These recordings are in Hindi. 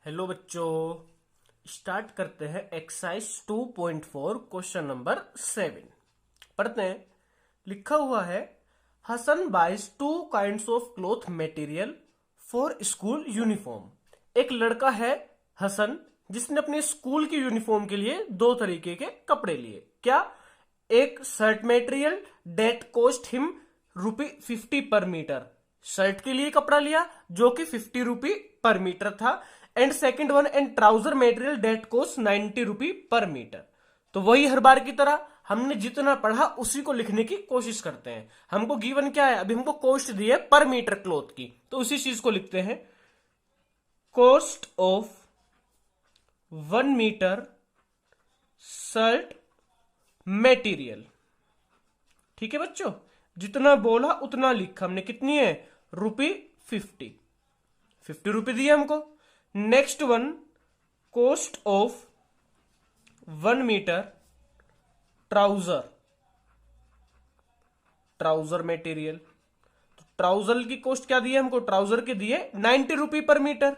हेलो बच्चों, स्टार्ट करते हैं एक्सरसाइज 2.4 क्वेश्चन नंबर 7। पढ़ते हैं। लिखा हुआ है Hasan buys two kinds of cloth material for school uniform. एक लड़का है हसन जिसने अपने स्कूल की यूनिफॉर्म के लिए दो तरीके के कपड़े लिए। क्या? एक shirt material that cost him ₹50 per metre. Shirt के लिए कपड़ा लिया जो कि ₹50 पर मीटर था। And second one and trouser material that cost ₹90 per metre. तो वही हर बार की तरह हमने जितना पढ़ा उसी को लिखने की कोशिश करते हैं। हमको गिवन क्या है? अभी हमको कॉस्ट दी है पर मीटर क्लॉथ की, तो उसी चीज को लिखते हैं। Cost of 1 metre shirt material. ठीक है बच्चों, जितना बोला उतना लिखा हमने। कितनी है? ₹50 ₹50 दिए हमको। Next one, cost of 1 metre trouser material. तो ट्राउजर की कॉस्ट क्या दी है हमको? ट्राउजर के दिए ₹90 पर मीटर।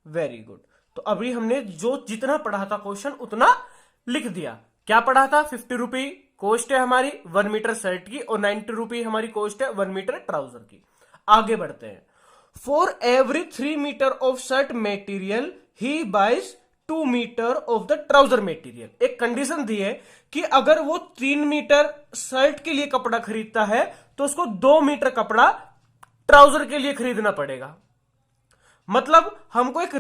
Very good. तो अभी हमने जो जितना पढ़ा था क्वेश्चन उतना लिख दिया। क्या पढ़ा था? ₹50 कॉस्ट है हमारी 1 मीटर शर्ट की और ₹90 हमारी कॉस्ट है 1 मीटर ट्राउजर की। आगे बढ़ते हैं। For every 3 metre of shirt material he buys 2 metre of the trouser material. एक कंडीशन दी है कि अगर वो 3 मीटर शर्ट के लिए कपड़ा खरीदता है तो उसको 2 मीटर कपड़ा ट्राउजर के लिए खरीदना पड़ेगा। मतलब हमको एक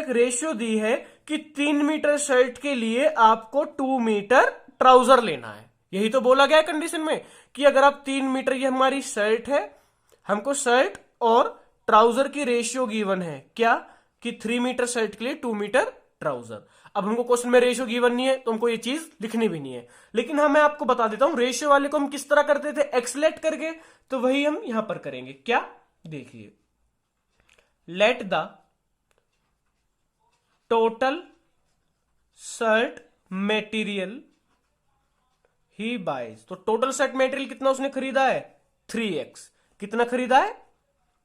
रेशियो दी है कि 3 मीटर शर्ट के लिए आपको 2 मीटर ट्राउजर लेना है। यही तो बोला गया है कंडीशन में कि अगर आप 3 मीटर, ये हमारी शर्ट है, हमको शर्ट और ट्राउजर की रेशियो गिवन है। क्या? कि 3 मीटर शर्ट के लिए 2 मीटर ट्राउजर। अब हमको क्वेश्चन में रेशियो गिवन नहीं है तो हमको ये चीज लिखनी भी नहीं है। लेकिन मैं आपको बता देता हूं रेशियो वाले को हम किस तरह करते थे, एक्सलेट करके। तो वही हम यहां पर करेंगे। क्या? देखिए, let the total shirt material he buys. तो टोटल शर्ट मटेरियल कितना उसने खरीदा है? 3x। कितना खरीदा है?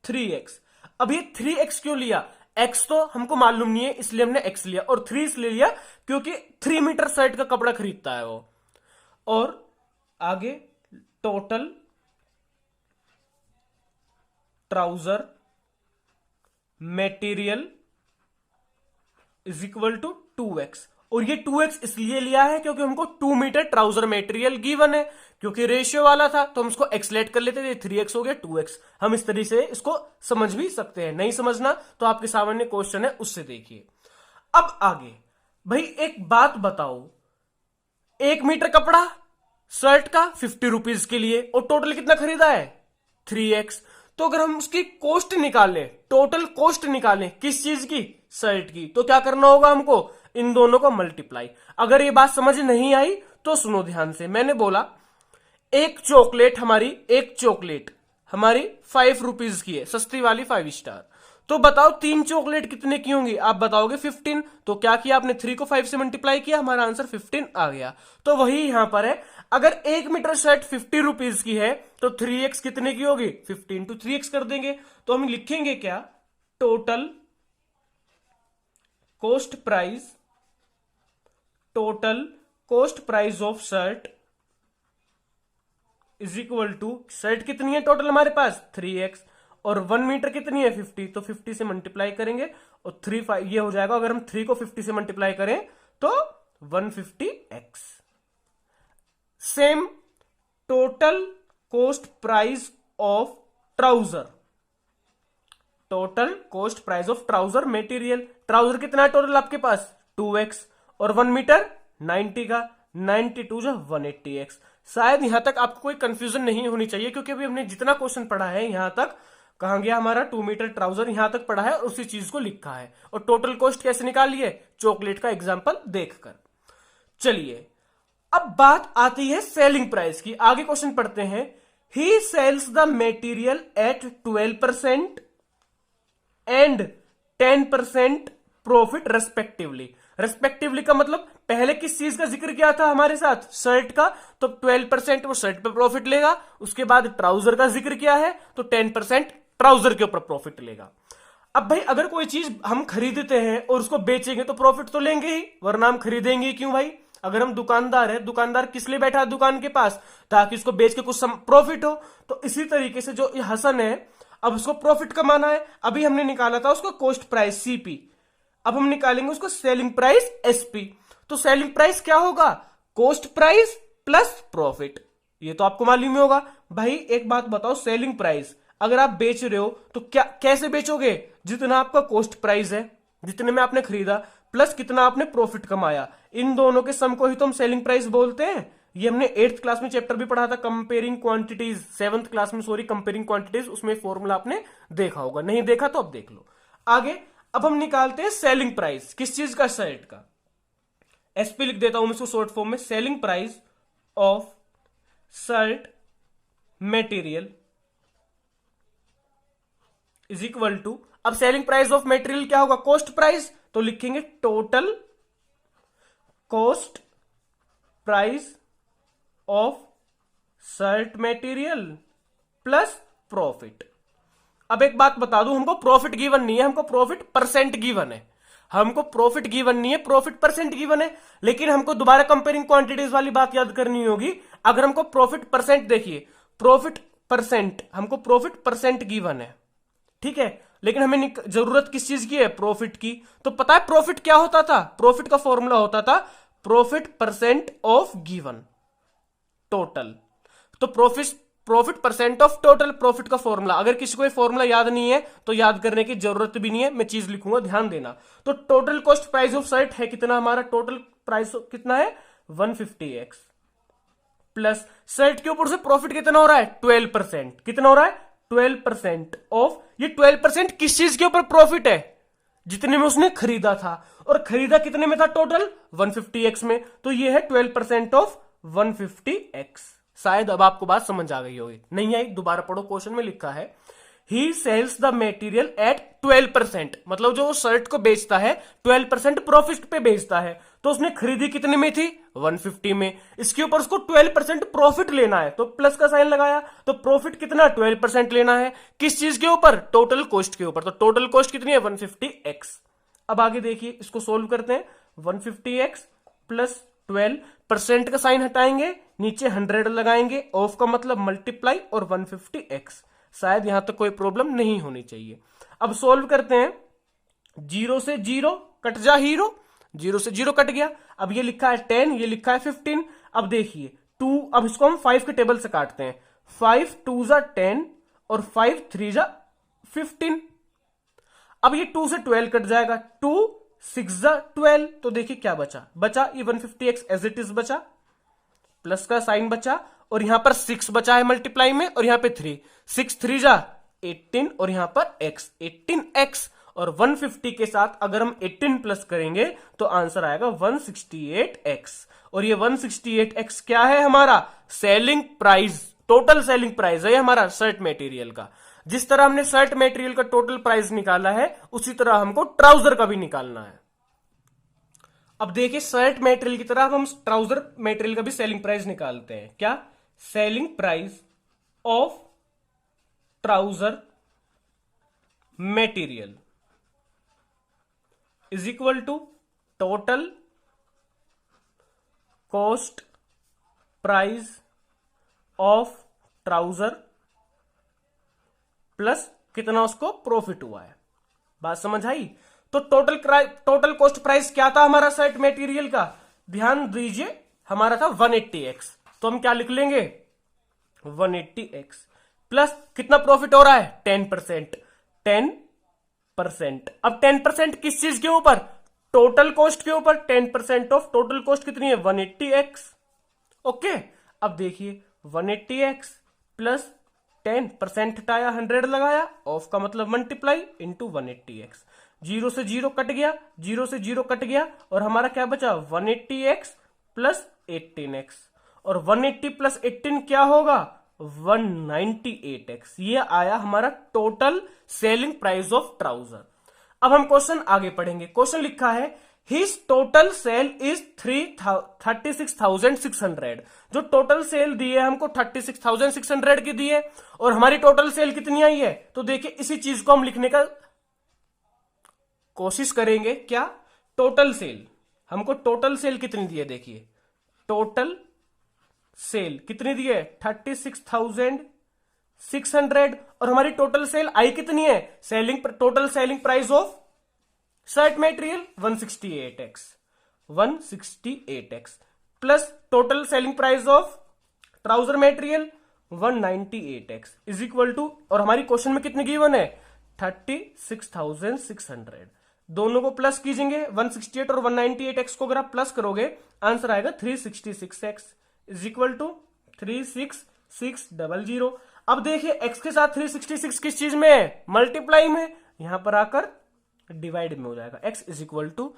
3x। अब ये 3x क्यों लिया? x तो हमको मालूम नहीं है इसलिए हमने x लिया, और 3 इसलिए लिया क्योंकि 3 मीटर शर्ट का कपड़ा खरीदता है वो। और आगे total trouser material is equal to 2x। और ये 2x इसलिए लिया है क्योंकि हमको 2 मीटर ट्राउजर मटेरियल गिवन है। क्योंकि रेशियो वाला था तो हम इसको एक्सलेट कर लेते थे, 3x हो गया 2x। हम इस तरीके से इसको समझ भी सकते हैं। नहीं समझना तो आपके सामने क्वेश्चन है, उससे देखिए। अब आगे भाई एक बात बताओ, 1 मीटर कपड़ा शर्ट का ₹50 के लिए और टोटल कितना खरीदा है? 3x। तो अगर हम उसकी कॉस्ट निकालें, टोटल कॉस्ट निकालें, किस चीज की? शर्ट की, तो क्या करना होगा हमको? इन दोनों को मल्टीप्लाई। अगर ये बात समझ नहीं आई तो सुनो ध्यान से। मैंने बोला एक चॉकलेट हमारी ₹5 की है, सस्ती वाली 5 स्टार। तो बताओ 3 चॉकलेट कितने की होंगी? आप बताओगे 15। तो क्या किया आपने? 3 को 5 से मल्टीप्लाई किया, हमारा आंसर 15 आ गया। तो वही यहां पर है, अगर 1 मीटर शर्ट ₹50 की है तो 3x कितने की होगी? 15 to 3x कर देंगे। तो हम लिखेंगे क्या? Total cost price of shirt is equal to, shirt कितनी है टोटल हमारे पास? 3x। और 1 मीटर कितनी है? 50। तो 50 से मल्टीप्लाई करेंगे और 3 5 ये हो जाएगा। अगर हम 3 को 50 से मल्टीप्लाई करें तो 150x। Same total cost price of trouser material. Trouser कितना है टोटल आपके पास? 2x। और 1 मीटर 90 का, 92 जो 180x। शायद यहां तक आपको कोई कंफ्यूजन नहीं होनी चाहिए क्योंकि अभी हमने जितना क्वेश्चन पढ़ा है यहां तक, कहां गया हमारा 2 मीटर ट्राउजर, यहां तक पढ़ा है और उसी चीज को लिखा है। और टोटल कॉस्ट कैसे निकाली है? चॉकलेट का एग्जांपल देखकर। चलिए अब बात आती है सेलिंग प्राइस की। आगे क्वेश्चन पढ़ते हैं। He sells the material at 12% and 10% profit respectively का मतलब पहले किस चीज का जिक्र किया था हमारे साथ? शर्ट का। तो 12% वो शर्ट पे प्रॉफिट लेगा। उसके बाद ट्राउजर का जिक्र किया है तो 10% ट्राउजर के ऊपर प्रॉफिट लेगा। अब भाई अगर कोई चीज हम खरीदते हैं और उसको बेचेंगे तो प्रॉफिट तो लेंगे ही, वरना हम खरीदेंगे ही क्यों भाई। अगर हम दुकानदार है, दुकानदार किस लिए बैठा है दुकान के पास, ताकि उसको बेच के कुछ प्रॉफिट हो। तो इसी तरीके से जो ये हसन है, अब उसको प्रॉफिट कमाना है। अभी हमने निकाला था उसको कॉस्ट प्राइस सीपी, अब हम निकालेंगे उसको सेलिंग प्राइस एसपी। तो सेलिंग प्राइस क्या होगा, कॉस्ट प्राइस प्लस प्रॉफिट। ये तो आपको मालूम ही होगा। भाई एक बात बताओ, सेलिंग प्राइस अगर आप बेच रहे हो तो क्या कैसे बेचोगे, जितना आपका कॉस्ट प्राइस है, जितने में आपने खरीदा, प्लस कितना आपने प्रॉफिट कमाया, इन दोनों के सम को ही तो हम सेलिंग प्राइस बोलते हैं। ये हमने 8th क्लास में चैप्टर भी पढ़ा था, कंपेयरिंग क्वांटिटीज, 7th क्लास में सॉरी कंपेयरिंग क्वांटिटीज, उसमें फॉर्मूला आपने देखा होगा, नहीं देखा तो अब देख लो आगे। अब हम निकालते हैं सेलिंग प्राइस, किस चीज का, शर्ट का। एसपी लिख देता हूं मैं इसको शॉर्ट फॉर्म में, selling price of shirt material is equal to, अब सेलिंग प्राइस ऑफ मेटेरियल क्या होगा, कॉस्ट प्राइस, तो लिखेंगे total cost price of shirt material plus profit. अब एक बात बता दूं, हमको प्रॉफिट गिवन नहीं है, हमको प्रॉफिट परसेंट गिवन है। हमको प्रॉफिट गिवन नहीं है, प्रॉफिट परसेंट गिवन है। लेकिन हमको दोबारा कंपेयरिंग क्वांटिटीज वाली बात याद करनी होगी। अगर हमको प्रॉफिट परसेंट, देखिए प्रॉफिट परसेंट, हमको प्रॉफिट परसेंट गिवन है, ठीक है, लेकिन हमें जरूरत किस चीज की है, प्रॉफिट की। तो पता है प्रॉफिट क्या होता था, प्रॉफिट का फॉर्मूला होता था profit percent of given total. तो profit percent of total profit का फॉर्मूला, अगर किसी को ये फॉर्मूला याद नहीं है तो याद करने की जरूरत भी नहीं है, मैं चीज लिखूंगा, ध्यान देना। तो total cost price of shirt है कितना, हमारा टोटल प्राइस कितना है 150x, प्लस शर्ट के ऊपर से प्रॉफिट कितना हो रहा है 12%, कितना हो रहा है 12% ऑफ, ये 12% किस चीज के ऊपर प्रॉफिट है, जितने में उसने खरीदा था, और खरीदा कितने में था टोटल 150x में, तो ये है 12% ऑफ 150x। शायद अब आपको बात समझ आ गई होगी, नहीं आई दोबारा पढ़ो, क्वेश्चन में लिखा है ही सेल्स द मेटीरियल एट 12%, मतलब जो शर्ट को बेचता है 12% प्रॉफिट पे बेचता है। तो उसने खरीदी कितने में थी 150 में, इसके ऊपर उसको 12% प्रॉफिट लेना है, तो प्लस का साइन लगाया, तो प्रॉफिट कितना 12% लेना है, किस चीज के ऊपर, टोटल कॉस्ट के ऊपर। तो टोटल कॉस्ट कितनी है 150x। अब आगे देखिए, इसको सोल्व करते हैं, 150x प्लस 12% का साइन हटाएंगे, नीचे 100 लगाएंगे, ऑफ का मतलब मल्टीप्लाई और 150x। शायद यहां तक कोई प्रॉब्लम नहीं होनी चाहिए। अब सोल्व करते हैं, 0 से 0 कट जा हीरो, 0 से 0 कट गया। अब ये लिखा है 10, ये लिखा है 15। अब देखिए 2, अब इसको हम 5 के टेबल से काटते हैं, 5 2 जा 10 और 5 3 जा 15। अब ये 2 से 12 कट जाएगा, 2 6 जा 12, तो देखिए क्या बचा ये 150x एज इट इज बचा, प्लस का साइन बचा, और यहां पर 6 बचा है मल्टीप्लाई में, और यहां पे 3, 6 3 जा 18, और यहां पर x 18x, और 150 के साथ अगर हम 18 प्लस करेंगे तो आंसर आएगा 168x। और ये 168x क्या है, हमारा selling price, total selling price है हमारा शर्ट मटेरियल का। जिस तरह हमने शर्ट मटेरियल का टोटल प्राइस निकाला है, उसी तरह हमको ट्राउजर का भी निकालना है। अब देखिए शर्ट मटेरियल की तरह हम ट्राउजर मटेरियल का भी सेलिंग प्राइस निकालते हैं। क्या, selling price of trouser material is equal to total cost price of trouser plus कितना उसको प्रॉफिट हुआ है। बात समझ आई। तो टोटल कॉस्ट प्राइस क्या था हमारा शर्ट मटेरियल का, ध्यान दीजिए, हमारा था 180x, तो हम क्या लिख लेंगे 180x, प्लस कितना प्रॉफिट हो रहा है 10%, 10%। अब 10% किस चीज के ऊपर, टोटल कॉस्ट के ऊपर, 10% ऑफ टोटल कॉस्ट कितनी है 180x। ओके, अब देखिए 180x प्लस 10% हटाया, 100 लगाया, ऑफ का मतलब मल्टीप्लाई इंटू 180x, 0 से 0 कट गया, 0 से 0 कट गया, और हमारा क्या बचा 180x प्लस 18x, और 180 प्लस 18 क्या होगा 198x। ये आया हमारा total selling price of trouser. अब हम क्वेश्चन आगे पढ़ेंगे। क्वेश्चन लिखा है हिज टोटल सेल इज 36,600। जो टोटल सेल दी है हमको 36,600 की दी है, और हमारी टोटल सेल कितनी आई है, तो देखिए इसी चीज को हम लिखने का कोशिश करेंगे क्या, टोटल सेल, हमको टोटल सेल कितनी दी है, देखिए टोटल सेल कितनी दी है 36,600, और हमारी टोटल सेल आई कितनी है, total selling price of shirt material 168x plus total selling price of trouser material 198x is equal to, और हमारी क्वेश्चन में कितनी गिवन है 36,600, दोनों को प्लस कीजिएंगे 168 और 198x को अगर आप प्लस करोगे आंसर आएगा 366x इज इक्वल टू 36600। अब देखिए x के साथ 366 किस चीज में है, मल्टीप्लाई में, यहां पर आकर डिवाइड में हो जाएगा, x is equal to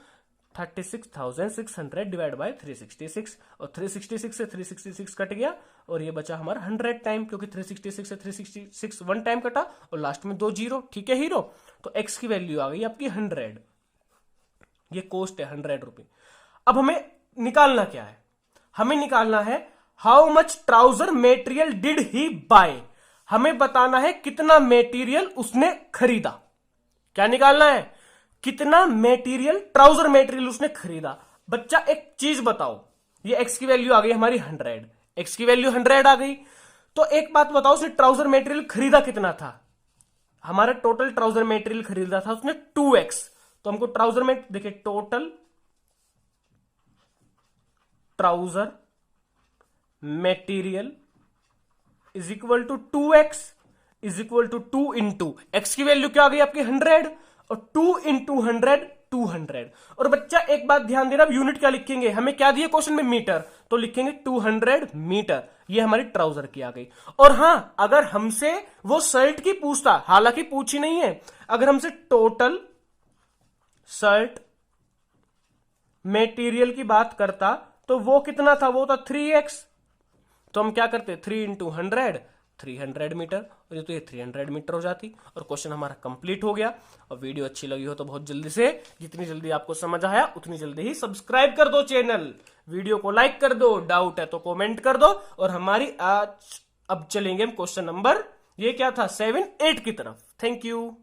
36,600 divide by 366, और 366 से 366 कट गया और ये बचा हमारा 100 टाइम, क्योंकि 366 से 366 वन टाइम कटा और लास्ट में 2 जीरो, ठीक है हीरो। तो x की वैल्यू आ गई आपकी 100, ये कॉस्ट है 100 रुपए। अब हमें निकालना क्या है, हमें निकालना है how much trouser material did he buy, हमें बताना है कितना मेटीरियल उसने खरीदा, क्या निकालना है, कितना मेटीरियल, ट्राउजर मेटेरियल उसने खरीदा। बच्चा एक चीज बताओ, ये x की वैल्यू आ गई हमारी 100, x की वैल्यू 100 आ गई, तो एक बात बताओ उसने ट्राउजर मेटेरियल खरीदा कितना था, हमारा टोटल ट्राउजर मेटेरियल खरीदा था उसने 2x, तो हमको ट्राउजर में देखिए total trouser material is equal to 2x is equal to 2 into x की वैल्यू क्या आ गई आपकी 100, और 2 इंटू 100 200। और बच्चा एक बात ध्यान देना, अब यूनिट क्या लिखेंगे, हमें क्या दिया क्वेश्चन में मीटर, तो लिखेंगे 200 मीटर, ये हमारी ट्राउजर की आ गई। और हां अगर हमसे वो शर्ट की पूछता, हालांकि पूछी नहीं है, अगर हमसे टोटल शर्ट मेटीरियल की बात करता तो वो कितना था, वो था 3x, तो हम क्या करते 3 इंटू 100 300 मीटर, और ये तो ये 300 मीटर हो जाती, और क्वेश्चन हमारा कंप्लीट हो गया। और वीडियो अच्छी लगी हो तो बहुत जल्दी से, जितनी जल्दी आपको समझ आया उतनी जल्दी ही सब्सक्राइब कर दो चैनल, वीडियो को लाइक कर दो, डाउट है तो कमेंट कर दो। और हमारी आज अब चलेंगे हम क्वेश्चन नंबर, ये क्या था 7 8 की तरफ। Thank you.